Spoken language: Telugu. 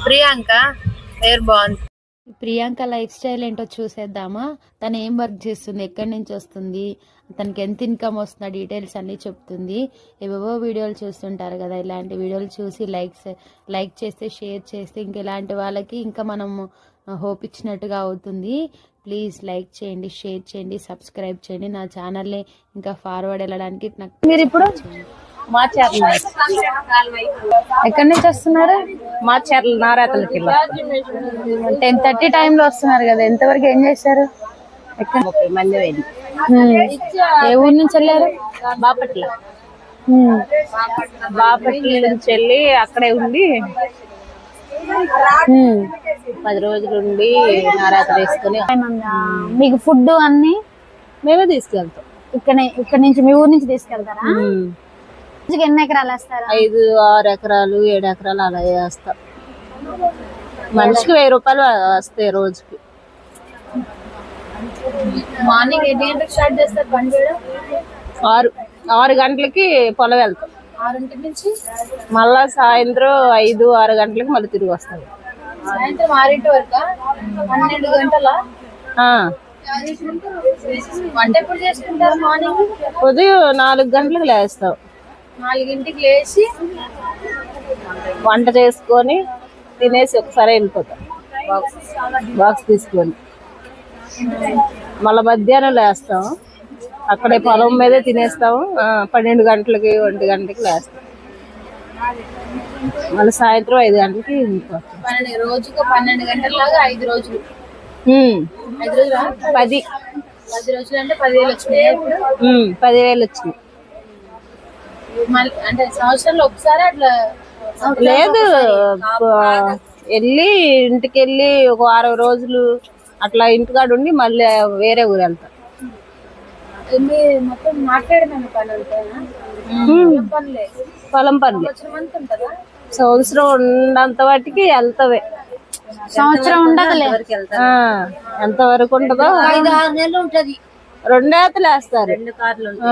ప్రియాంక పేరు బాగుంది. ప్రియాంక లైఫ్ స్టైల్ ఏంటో చూసేద్దామా? తను ఏం వర్క్ చేస్తుంది, ఎక్కడి నుంచి వస్తుంది, తనకి ఎంత ఇన్కమ్ వస్తుందో డీటెయిల్స్ అన్నీ చెప్తుంది. ఏవేవో వీడియోలు చూస్తుంటారు కదా, ఇలాంటి వీడియోలు చూసి లైక్ చేస్తే, షేర్ చేస్తే ఇంక ఇలాంటి వాళ్ళకి ఇంకా మనము హోప్ ఇచ్చినట్టుగా అవుతుంది. ప్లీజ్ లైక్ చేయండి, షేర్ చేయండి, సబ్స్క్రైబ్ చేయండి. నా ఛానల్ని ఇంకా ఫార్వర్డ్ వెళ్ళడానికి నాకు. మీరు ఇప్పుడు ఎక్కడి నుంచి వస్తున్నారు? మాచర్ల నారాతలకి 10:30 టైంలో వస్తున్నారు కదా, ఎంతవరకు ఏం చేశారు? 30 మంది అయింది. ఏ ఊరు నుంచి వెళ్ళారు? బాపట్ల నుంచి వెళ్ళి అక్కడే ఉండి 10 రోజులు ఉండి నారాతలు వేసుకుని. మీకు ఫుడ్ అన్ని మేమే తీసుకెళ్తాం. ఇక్కడ నుంచి మీ ఊరు నుంచి తీసుకెళ్తారా? ఎన్ని ఎకరాలు వేస్తారు? 5, 6 ఎకరాలు, 7 ఎకరాలు అలా వేస్తాం. మనిషికి 1000 రూపాయలు వస్తాయి రోజుకి. మార్నింగ్ ఎన్ని గంటలకు స్టార్ట్ చేస్తారు పని చేయడం? 6 గంటలకి పొలం వెళ్తాం. 6 నుంచి మళ్ళా సాయంత్రం 5, 6 గంటలకి మళ్ళీ తిరిగి వస్తాం. సాయంత్రం 6 వరకు 12 గంటల వంట ఎప్పుడు చేసుకుంటారు? మార్నింగ్ ఉదయం 4 గంటలకు లేస్తాం. 4ంటికి లేచి వంట చేసుకొని తినేసి ఒకసారి వెళ్ళిపోతాం బాక్స్ తీసుకొని. మళ్ళీ మధ్యాహ్నం లేస్తాం, అక్కడే పొలం మీదే తినేస్తాము. 12 గంటలకి 1 గంటలకి లేస్తాం. మళ్ళీ సాయంత్రం 5 గంటలకి వెళ్ళిపోతాం. రోజుకు 12 గంటలలాగా 5 రోజులు. 10 రోజులు అంటే 10,000 వచ్చినాయి. 10,000 వచ్చినాయి. అంటే సంవత్సరంలో ఒకసారి అట్లా లేదు, వెళ్ళి ఇంటికి వెళ్ళి ఒక 60 రోజులు అట్లా ఇంటికాడ ఉండి మళ్ళీ వేరే ఊరు వెళ్తాం. మొత్తం మాట్లాడమే పొలం పనులే. సంవత్సరం ఉన్నంత వాటికి వెళ్తావే. సంవత్సరం ఉండదు, ఎంత వరకు ఉంటుందో 5-6 నెలలు ఉంటది. 2 ఏతలు వేస్తారు. 2 కార్లు.